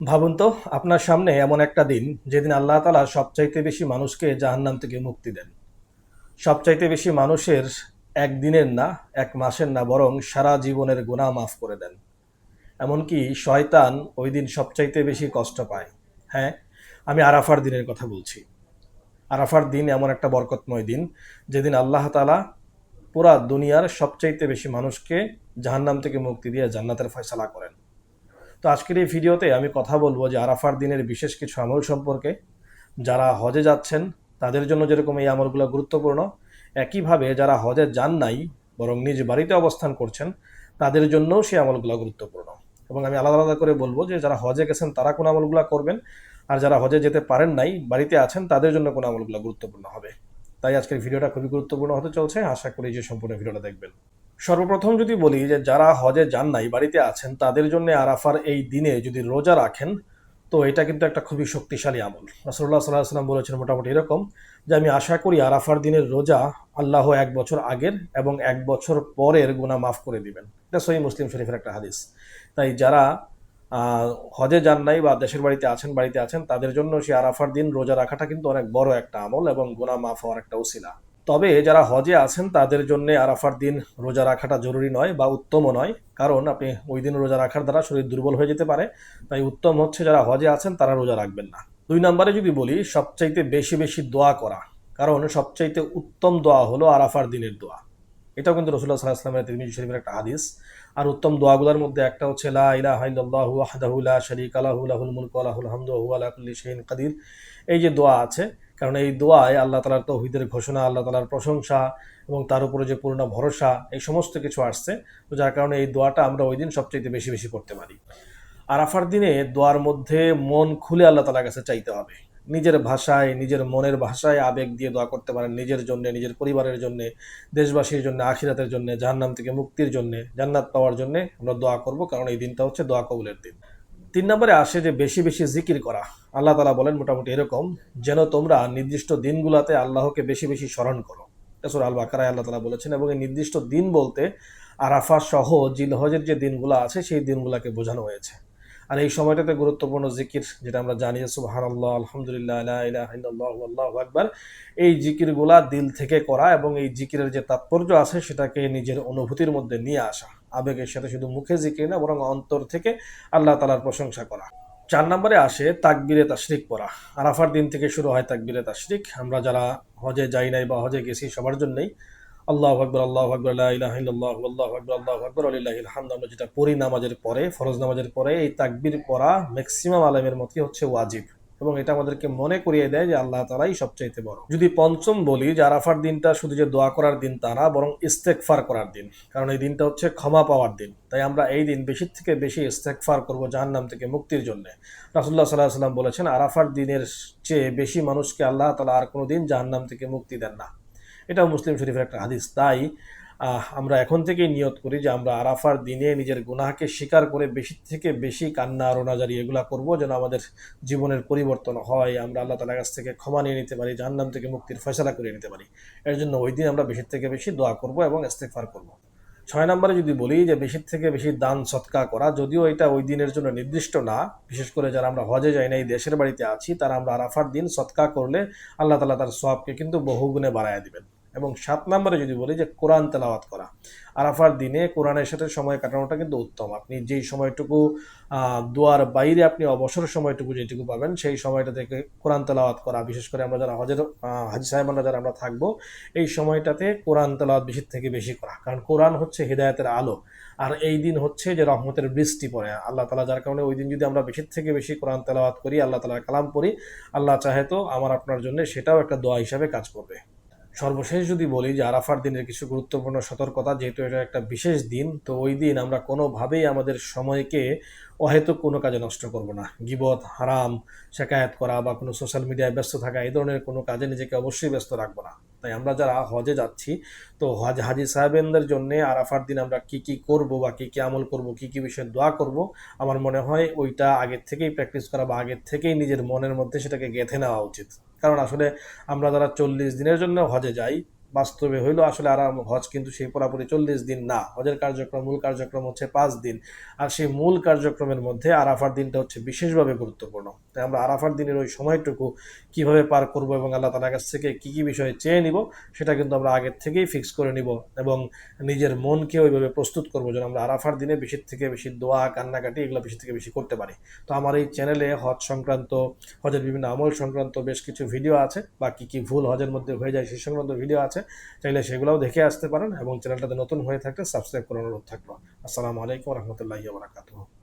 ভাবুন তো, আপনার সামনে এমন একটা দিন যেদিন আল্লাহ তাআলা সবচাইতে বেশি মানুষকে জাহান্নাম থেকে মুক্তি দেন। সবচাইতে বেশি মানুষের একদিনের না, এক মাসের না, বরং সারা জীবনের গুনাহ মাফ করে দেন। এমনকি শয়তান ওই দিন সবচাইতে বেশি কষ্ট পায়। হ্যাঁ, আমি আরাফার দিনের কথা বলছি। আরাফার দিন এমন একটা বরকতময় দিন যেদিন আল্লাহ তাআলা পুরা দুনিয়ার সবচাইতে বেশি মানুষকে জাহান্নাম থেকে মুক্তি দিয়ে জান্নাতের ফয়সালা করেন। তো আজকের এই ভিডিওতে আমি কথা বলবো যে আরাফার দিনের বিশেষ কিছু আমল সম্পর্কে। যারা হজে যাচ্ছেন তাদের জন্য যেরকম এই আমলগুলো গুরুত্বপূর্ণ, একইভাবে যারা হজে যান নাই বরং নিজ বাড়িতে অবস্থান করছেন তাদের জন্যও সেই আমলগুলো গুরুত্বপূর্ণ। এবং আমি আলাদা আলাদা করে বলবো যে যারা হজে গেছেন তারা কোন আমলগুলো করবেন, আর যারা হজে যেতে পারেন নাই বাড়িতে আছেন তাদের জন্য কোন আমলগুলো গুরুত্বপূর্ণ হবে। তাই আজকের ভিডিওটা খুবই গুরুত্বপূর্ণ হতে চলছে, আশা করি যে সম্পূর্ণ ভিডিওটা দেখবেন। সর্বপ্রথম যদি বলি যে যারা হজে যান নাই বাড়িতে আছেন তাদের জন্য আরাফার এই দিনে যদি রোজা রাখেন, তো এটা কিন্তু একটা খুবই শক্তিশালী আমল। রাসূলুল্লাহ সাল্লাল্লাহু আলাইহি ওয়াসাল্লাম বলেছেন মোটামুটি এরকম যে আমি আশা করি আরাফার দিনের রোজা আল্লাহ 1 বছর আগের এবং 1 বছর পরের গুনাহ মাফ করে দিবেন। এটা সহিহ মুসলিম শরীফের একটা হাদিস। তাই যারা হজে যান নাই বা দেশের বাড়িতে আছেন তাদের জন্য সেই আরাফার দিন রোজা রাখাটা কিন্তু অনেক বড় একটা আমল এবং গুনাহ মাফ হওয়ার একটা উসিলা। তবে যারা হজে আছেন তাদের জন্য আরাফার দিন রোজা রাখাটা জরুরি নয় বা উত্তমও নয়, কারণ আপনি ওই দিন রোজা রাখার দ্বারা শরীর দুর্বল হয়ে যেতে পারে। তাই উত্তম হচ্ছে যারা হজে আছেন তারা রোজা রাখবেন না। 2 নম্বরে যদি বলি, সবচাইতে বেশি বেশি দোয়া করা, কারণ সবচাইতে উত্তম দোয়া হলো আরাফার দিনের দোয়া। এটাও কিন্তু রাসূলুল্লাহ সাল্লাল্লাহু আলাইহি ওয়াসাল্লামের তিরমিজি শরীফের একটা হাদিস। আর উত্তম দোয়াগুলোর মধ্যে একটা হচ্ছে লা ইলাহা ইল্লাল্লাহু ওয়াহদাহু লা শারীকা লাহু লাহুল মুলকু ওয়া লাহুল হামদু ওয়া হুয়া আলা কুল্লি শাইইন কাদির। এই যে দোয়া আছে, কারণ এই দোয়ায় আল্লাহ তাআলার তৌহিদের ঘোষণা, আল্লাহ তাআলার প্রশংসা এবং তার উপরে যে পূর্ণ ভরসা, এই সমস্ত কিছু আসছে। তো যার কারণে এই দোয়াটা আমরা ওই দিন সবচাইতে বেশি বেশি করতে পারি। আরাফার দিনে দোয়ার মধ্যে মন খুলে আল্লাহ তাআলার কাছে চাইতে হবে। নিজের ভাষায়, নিজের মনের ভাষায় আবেগ দিয়ে দোয়া করতে পারেন, নিজের জন্য, নিজের পরিবারের জন্য, দেশবাসীর জন্য, আখিরাতের জন্য, জাহান্নাম থেকে মুক্তির জন্য, জান্নাত পাওয়ার জন্য আমরা দোয়া করব, কারণ এই দিনটা হচ্ছে দোয়া কবুলের দিন। 3 নম্বরে আসে যে বেশি বেশি জিকির করা। আল্লাহ তাআলা বলেন মোটামুটি এরকম, যেন তোমরা নির্দিষ্ট দিনগুলোতে আল্লাহকে বেশি বেশি স্মরণ করো। এটা সূরা আল বাকারায় আল্লাহ তাআলা বলেছেন, এবং এই নির্দিষ্ট দিন বলতে আরাফা সহ জিলহজের যে দিনগুলো আছে সেই দিনগুলোকে বোঝানো হয়েছে। আর এই সময়টাতে গুরুত্বপূর্ণ জিকির যেটা আমরা জানি, সুবহানাল্লাহ, আলহামদুলিল্লাহ, লা ইলাহা ইল্লাল্লাহু আল্লাহু আকবার, এই জিকিরগুলা দিল থেকে করা এবং এই জিকিরের যে তাৎপর্য আছে সেটাকে নিজের অনুভূতির মধ্যে নিয়ে আসা। আবেগের সাথে শুধু মুখে জিকির না, বরং অন্তর থেকে আল্লাহ তাআলার প্রশংসা করা। 4 নম্বরে আসে তাকবীরে তাশরিক পড়া। আরাফার দিন থেকে শুরু হয় তাকবীরে তাশরিক। আমরা যারা হজে যাই নাই বা হজে গেছি সবার জন্যই আল্লাহু আকবার, আল্লাহু আকবার, লা ইলাহা ইল্লাল্লাহু আল্লাহু আকবার, আল্লাহু আকবার ওয়া লিল্লাহিল হামদ, আমরা যেটা পড়ি নামাজের পরে, ফরজ নামাজের পরে, এই তাকবীর পড়া ম্যাক্সিমাম আলেমের মতে হচ্ছে ওয়াজিব। এবং এটা আমাদেরকে মনে করিয়ে দেয় যে আল্লাহ তাআলাই সবচাইতে বড়। যদি পঞ্চম বলি যে আরাফার দিনটা শুধু যে দোয়া করার দিন তা না, বরং ইস্তেগফার করার দিন, কারণ এই দিনটা হচ্ছে ক্ষমা পাওয়ার দিন। তাই আমরা এই দিন বেশি থেকে বেশি ইস্তেগফার করব জাহান্নাম থেকে মুক্তির জন্য। রাসূলুল্লাহ সাল্লাল্লাহু আলাইহি ওয়াসাল্লাম বলেছেন, আরাফার দিনের চেয়ে বেশি মানুষকে আল্লাহ তাআলা আর কোনো দিন জাহান্নাম থেকে মুক্তি দেন না। এটাও মুসলিম শরীফের একটা হাদিস। তাই আমরা এখন থেকেই নিয়ত করি যে আমরা আরাফার দিনে নিজের গুনাহকে স্বীকার করে বেশি থেকে বেশি কান্না রোনাজারি এগুলা করব, যেন আমাদের জীবনের পরিবর্তন হয়, আমরা আল্লাহ তাআলার কাছ থেকে ক্ষমা নিয়ে নিতে পারি, জাহান্নাম থেকে মুক্তির ফয়সালা করে নিতে পারি। এর জন্য ওই দিন আমরা বেশি থেকে বেশি দোয়া করব এবং ইস্তেগফার করব। 6 নম্বরে যদি বলি যে বেশি থেকে বেশি দান সৎকা করা, যদিও এটা ওই দিনের জন্য নির্দিষ্ট না, বিশেষ করে যারা আমরা হজে যাই না, এই দেশের বাড়িতে আছি, তারা আমরা আরাফার দিন সৎকা করলে আল্লাহ তাআলা তার সওয়াবকে কিন্তু বহুগুণে বাড়ায় দিবেন। এবং 7 নম্বরে যদি বলি যে কোরআন তেলাওয়াত করা। আরাফার দিনে কোরআনের সাথে সময় কাটানোটা কিন্তু উত্তম। আপনি যেই সময়টুকু দোয়ার বাইরে আপনি অবসর সময়টুকু যেটুকু পাবেন সেই সময়টা থেকে কোরআন তেলাওয়াত করা, বিশেষ করে আমরা যারা হজের হাজী সাহেবানরা যারা আমরা থাকবো, এই সময়টাতে কোরআন তেলাওয়াত বেশি থেকে বেশি করা, কারণ কোরআন হচ্ছে হিদায়াতের আলো। আর এই দিন হচ্ছে যে রহমতের বৃষ্টি পড়ে আল্লাহ তাআলা, যার কারণে ওই দিন যদি আমরা বেশি থেকে বেশি কোরআন তেলাওয়াত করি, আল্লাহ তাআলার কালাম পড়ি, আল্লাহ চাহে তো আমার আপনার জন্য সেটাও একটা দোয়া হিসাবে কাজ করবে। সর্বশেষ যদি বলি যে আরাফার দিনের কিছু গুরুত্বপূর্ণ সতর্কতা, যেহেতু এটা একটা বিশেষ দিন, তো ওই দিন আমরা কোনোভাবেই আমাদের সময়কে অহেতুক কোনো কাজে নষ্ট করব না। গীবত, হারাম, শেকায়েত করা বা কোনো সোশ্যাল মিডিয়ায় ব্যস্ত থাকা, এই ধরনের কোনো কাজে নিজেকে অবশ্যই ব্যস্ত রাখবো না। তাই আমরা যারা হজে যাচ্ছি, তো হাজি সাহেবেনদের জন্য আরাফার দিন আমরা কি কি করব বা কি কি আমল করব, কি কি বিষয়ে দোয়া করব, আমার মনে হয় ওইটা আগের থেকেই প্র্যাকটিস করা বা আগের থেকেই নিজের মনের মধ্যে সেটাকে গেঁথে নেওয়া উচিত। কারণ আসলে আমরা যারা 40 দিনের জন্য হজে যাই, বাস্তবে হইলো আসলে হজ কিন্তু সেই পুরাপুরি 40 দিন না। হজের মূল কার্যক্রম হচ্ছে 5 দিন। আর সেই মূল কার্যক্রমের মধ্যে আরাফার দিনটা হচ্ছে বিশেষভাবে গুরুত্বপূর্ণ। তাই আমরা আরাফার দিনের ওই সময়টুকু কিভাবে পার করব এবং আল্লাহ তাআলার কাছ থেকে কি কি বিষয়ে চেয়ে নিব, সেটা কিন্তু আমরা আগের থেকেই ফিক্স করে নিব এবং নিজের মনকে ওইভাবে প্রস্তুত করবো যেন আমরা আরাফার দিনে বেশি থেকে বেশি দোয়া, কান্নাকাটি এগুলো বেশি থেকে বেশি করতে পারি। তো আমার এই চ্যানেলে হজের বিভিন্ন আমল সংক্রান্ত বেশ কিছু ভিডিও আছে, বা কি কি ভুল হজের মধ্যে হয়ে যায় সেই সংক্রান্ত ভিডিও আছে। চাইলে সেগুলোও দেখে আসতে পারেন এবং চ্যানেলটাতে নতুন হয়ে থাকলে সাবস্ক্রাইব করার অনুরোধ থাকলো। আসসালামু আলাইকুম রহমতুল্লাহি ওয়া বারাকাতুহু।